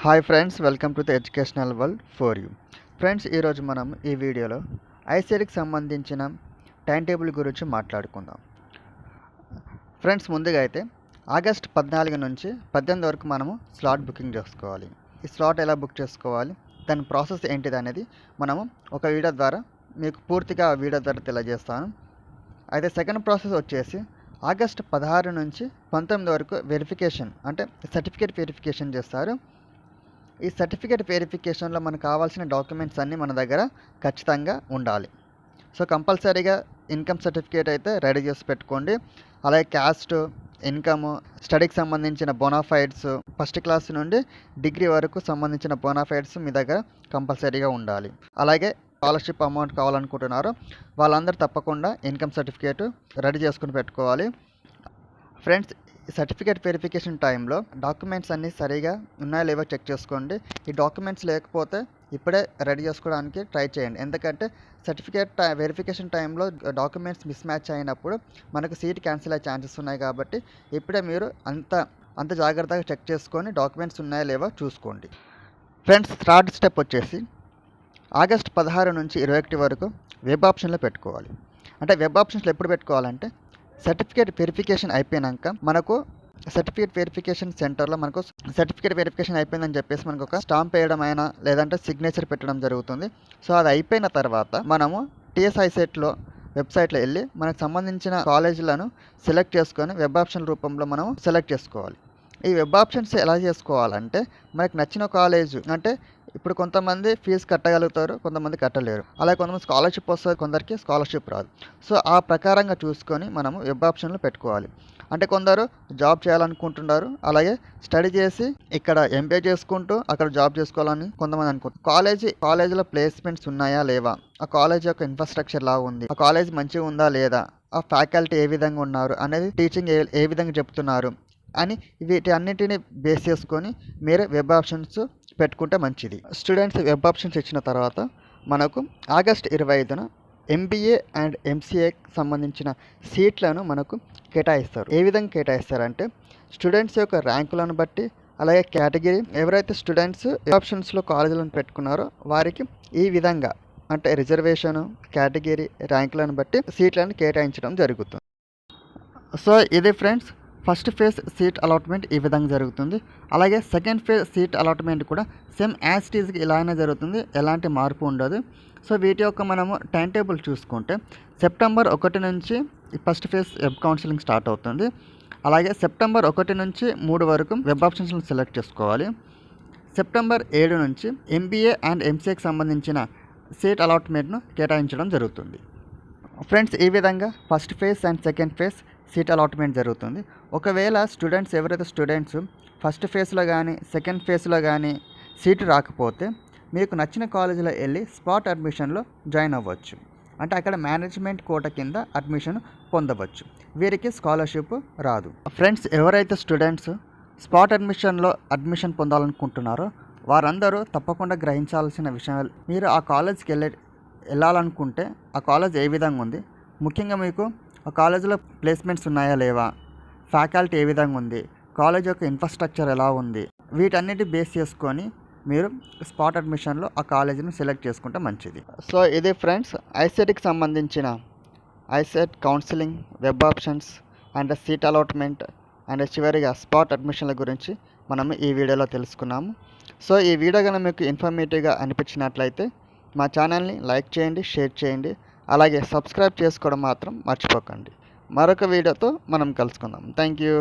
Hi friends, welcome to the educational world for you. Friends, ఈరోజు మనం ఈ వీడియోలో ఐసెట్కి సంబంధించిన టైం టేబుల్ గురించి మాట్లాడుకుందాం. ఫ్రెండ్స్, ముందుగా అయితే ఆగస్ట్ 14 నుంచి 18 వరకు మనము స్లాట్ బుకింగ్ చేసుకోవాలి. ఈ స్లాట్ ఎలా బుక్ చేసుకోవాలి, దాని ప్రాసెస్ ఏంటిది అనేది మనము ఒక వీడియో ద్వారా మీకు పూర్తిగా ఆ వీడియో ద్వారా తెలియజేస్తాను. అయితే సెకండ్ ప్రాసెస్ వచ్చేసి ఆగస్ట్ 16 నుంచి 19 వరకు వెరిఫికేషన్, అంటే సర్టిఫికేట్ వెరిఫికేషన్ చేస్తారు. ఈ సర్టిఫికేట్ వెరిఫికేషన్లో మనకు కావాల్సిన డాక్యుమెంట్స్ అన్నీ మన దగ్గర ఖచ్చితంగా ఉండాలి. సో కంపల్సరీగా ఇన్కమ్ సర్టిఫికేట్ అయితే రెడీ చేసి పెట్టుకోండి. అలాగే క్యాస్ట్, ఇన్కమ్, స్టడీకి సంబంధించిన బోనాఫైడ్స్, ఫస్ట్ క్లాస్ నుండి డిగ్రీ వరకు సంబంధించిన బోనాఫైడ్స్ మీ దగ్గర కంపల్సరీగా ఉండాలి. అలాగే స్కాలర్షిప్ అమౌంట్ కావాలనుకుంటున్నారో వాళ్ళందరూ తప్పకుండా ఇన్కమ్ సర్టిఫికేట్ రెడీ చేసుకుని పెట్టుకోవాలి. ఫ్రెండ్స్, సర్టిఫికేట్ వెరిఫికేషన్ టైంలో డాక్యుమెంట్స్ అన్నీ సరిగా ఉన్నాయో లేవో చెక్ చేసుకోండి. ఈ డాక్యుమెంట్స్ లేకపోతే ఇప్పుడే రెడీ చేసుకోవడానికి ట్రై చేయండి. ఎందుకంటే సర్టిఫికేట్ వెరిఫికేషన్ టైంలో డాక్యుమెంట్స్ మిస్ మ్యాచ్ అయినప్పుడు మనకు సీట్ క్యాన్సిల్ అయ్యే ఛాన్సెస్ ఉన్నాయి. కాబట్టి ఇప్పుడే మీరు అంత జాగ్రత్తగా చెక్ చేసుకొని డాక్యుమెంట్స్ ఉన్నాయో లేవో చూసుకోండి. ఫ్రెండ్స్, థర్డ్ స్టెప్ వచ్చేసి ఆగస్ట్ 16 నుంచి 21 వరకు వెబ్ ఆప్షన్లో పెట్టుకోవాలి. అంటే వెబ్ ఆప్షన్స్లో ఎప్పుడు పెట్టుకోవాలంటే సర్టిఫికేట్ వెరిఫికేషన్ అయిపోయాక మనకు సర్టిఫికేట్ వెరిఫికేషన్ సెంటర్లో మనకు సర్టిఫికేట్ వెరిఫికేషన్ అయిపోయిందని చెప్పేసి మనకు ఒక స్టాంప్ వేయడం అయినా లేదంటే సిగ్నేచర్ పెట్టడం జరుగుతుంది. సో అది అయిపోయిన తర్వాత మనము ICET వెబ్సైట్లో వెళ్ళి మనకు సంబంధించిన కాలేజీలను సెలెక్ట్ చేసుకొని వెబ్ ఆప్షన్ రూపంలో మనం సెలెక్ట్ చేసుకోవాలి. ఈ వెబ్ ఆప్షన్స్ ఎలా చేసుకోవాలంటే మనకు నచ్చిన కాలేజ్, అంటే ఇప్పుడు కొంతమంది ఫీజు కట్టగలుగుతారు, కొంతమంది కట్టలేరు. అలాగే కొంతమంది స్కాలర్షిప్ వస్తుంది, కొందరికి స్కాలర్షిప్ రాదు. సో ఆ ప్రకారంగా చూసుకొని మనము వెబ్ ఆప్షన్లో పెట్టుకోవాలి. అంటే కొందరు జాబ్ చేయాలనుకుంటున్నారు, అలాగే స్టడీ చేసి ఇక్కడ MBA చేసుకుంటూ అక్కడ జాబ్ చేసుకోవాలని కొంతమంది అనుకుంటారు. కాలేజీలో ప్లేస్మెంట్స్ ఉన్నాయా లేవా, ఆ కాలేజ్ యొక్క ఇన్ఫ్రాస్ట్రక్చర్ ఎలా ఉంది, ఆ కాలేజ్ మంచిగా ఉందా లేదా, ఆ ఫ్యాకల్టీ ఏ విధంగా ఉన్నారు అనేది, టీచింగ్ ఏ విధంగా చెప్తున్నారు అని వీటి అన్నింటినీ బేస్ చేసుకొని మీరు వెబ్ ఆప్షన్స్ పెట్టుకుంటే మంచిది. స్టూడెంట్స్ వెబ్ ఆప్షన్స్ ఇచ్చిన తర్వాత మనకు ఆగస్ట్ 25న MBA అండ్ MCAకి సంబంధించిన సీట్లను మనకు కేటాయిస్తారు. ఏ విధంగా కేటాయిస్తారంటే స్టూడెంట్స్ యొక్క ర్యాంకులను బట్టి, అలాగే కేటగిరీ, ఎవరైతే స్టూడెంట్స్ వెబ్ ఆప్షన్స్లో కాలేజీలను పెట్టుకున్నారో వారికి ఈ విధంగా, అంటే రిజర్వేషను, కేటగిరీ, ర్యాంకులను బట్టి సీట్లను కేటాయించడం జరుగుతుంది. సో ఇది friends, first phase seat allotment ఈ విధంగా జరుగుతుంది. అలాగే సెకండ్ ఫేజ్ సీట్ అలాట్మెంట్ కూడా సేమ్ యాజ్ ఇట్ ఈజ్గా ఇలానే జరుగుతుంది, ఎలాంటి మార్పు ఉండదు. సో వీటి యొక్క మనము టైం టేబుల్ చూసుకుంటే సెప్టెంబర్ 1 నుంచి first phase web counselling start అవుతుంది. అలాగే సెప్టెంబర్ 1 నుంచి 3 వరకు వెబ్ ఆప్షన్స్ని సెలెక్ట్ చేసుకోవాలి. సెప్టెంబర్ 7 నుంచి MBA అండ్ MCAకి సంబంధించిన సీట్ అలాట్మెంట్ను కేటాయించడం జరుగుతుంది. ఫ్రెండ్స్, ఈ విధంగా first phase and second phase seat allotment జరుగుతుంది. ఒకవేళ ఎవరైతే స్టూడెంట్స్ ఫస్ట్ ఫేజ్లో కానీ సెకండ్ ఫేజ్లో కానీ సీటు రాకపోతే మీకు నచ్చిన కాలేజీలో వెళ్ళి స్పాట్ అడ్మిషన్లో జాయిన్ అవ్వచ్చు. అంటే అక్కడ మేనేజ్మెంట్ కోటా కింద అడ్మిషన్ పొందవచ్చు. వీరికి స్కాలర్షిప్ రాదు. ఫ్రెండ్స్, ఎవరైతే స్టూడెంట్స్ స్పాట్ అడ్మిషన్లో అడ్మిషన్ పొందాలనుకుంటున్నారో వారందరూ తప్పకుండా గ్రహించాల్సిన విషయాలు, మీరు ఆ కాలేజ్కి వెళ్ళాలనుకుంటే ఆ కాలేజ్ ఏ విధంగా ఉంది, ముఖ్యంగా మీకు ఆ కాలేజీలో ప్లేస్మెంట్స్ ఉన్నాయా లేవా, ఫ్యాకల్టీ ఏ విధంగా ఉంది, కాలేజ్ యొక్క ఇన్ఫ్రాస్ట్రక్చర్ ఎలా ఉంది, వీటన్నిటి బేస్ చేసుకొని మీరు స్పాట్ అడ్మిషన్లో ఆ కాలేజీని సెలెక్ట్ చేసుకుంటే మంచిది. సో ఇది ఫ్రెండ్స్, ఐసెట్కి సంబంధించిన ICET counselling, web options and seat allotment and చివరిగా స్పాట్ అడ్మిషన్ల గురించి మనం ఈ వీడియోలో తెలుసుకున్నాము. సో ఈ వీడియో కనుక మీకు ఇన్ఫర్మేటివ్గా అనిపించినట్లయితే మా ఛానల్ని లైక్ చేయండి, షేర్ చేయండి, అలాగే సబ్స్క్రైబ్ చేసుకోవడం మాత్రం మర్చిపోకండి. మరొక వీడియోతో మనం కలుసుకుందాం. Thank you.